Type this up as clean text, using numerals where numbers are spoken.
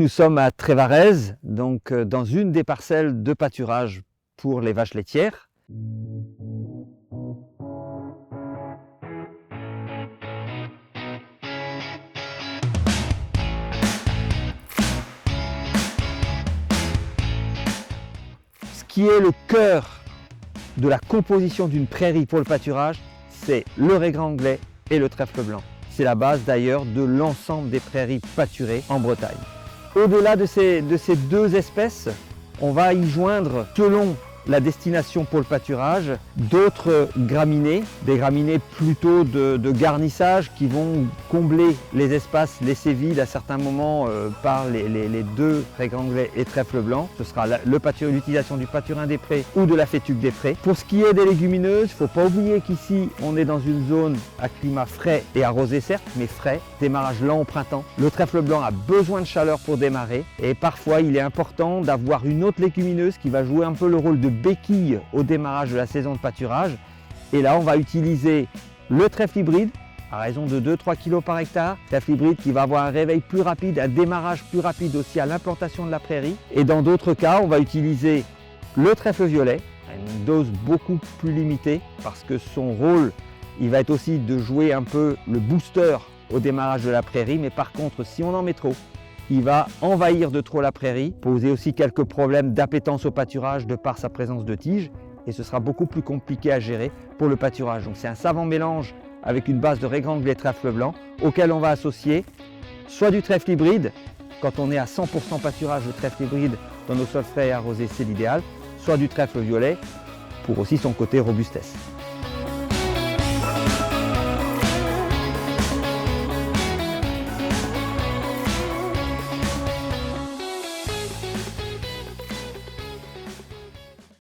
Nous sommes à Trévarez, donc dans une des parcelles de pâturage pour les vaches laitières. Ce qui est le cœur de la composition d'une prairie pour le pâturage, c'est le raisin anglais et le trèfle blanc. C'est la base d'ailleurs de l'ensemble des prairies pâturées en Bretagne. Au-delà de ces deux espèces, on va y joindre, selon la destination pour le pâturage, d'autres graminées, des graminées plutôt de garnissage qui vont combler les espaces laissés vides à certains moments par les deux raisin anglais et trèfle blanc. Ce sera l'utilisation du paturin des prés ou de la fétuque des prés. Pour ce qui est des légumineuses, il ne faut pas oublier qu'ici on est dans une zone à climat frais et arrosé certes, mais frais, démarrage lent au printemps. Le trèfle blanc a besoin de chaleur pour démarrer et parfois il est important d'avoir une autre légumineuse qui va jouer un peu le rôle de béquille au démarrage de la saison de pâturage. Et là, on va utiliser le trèfle hybride à raison de 2-3 kg par hectare. Trèfle hybride qui va avoir un réveil plus rapide, un démarrage plus rapide aussi à l'implantation de la prairie. Et dans d'autres cas, on va utiliser le trèfle violet à une dose beaucoup plus limitée parce que son rôle, il va être aussi de jouer un peu le booster au démarrage de la prairie. Mais par contre, si on en met trop, il va envahir de trop la prairie, poser aussi quelques problèmes d'appétence au pâturage de par sa présence de tiges et ce sera beaucoup plus compliqué à gérer pour le pâturage. Donc c'est un savant mélange avec une base de raisin anglais trèfle blanc auquel on va associer soit du trèfle hybride, quand on est à 100% pâturage de trèfle hybride dans nos sols frais et arrosés, c'est l'idéal, soit du trèfle violet pour aussi son côté robustesse.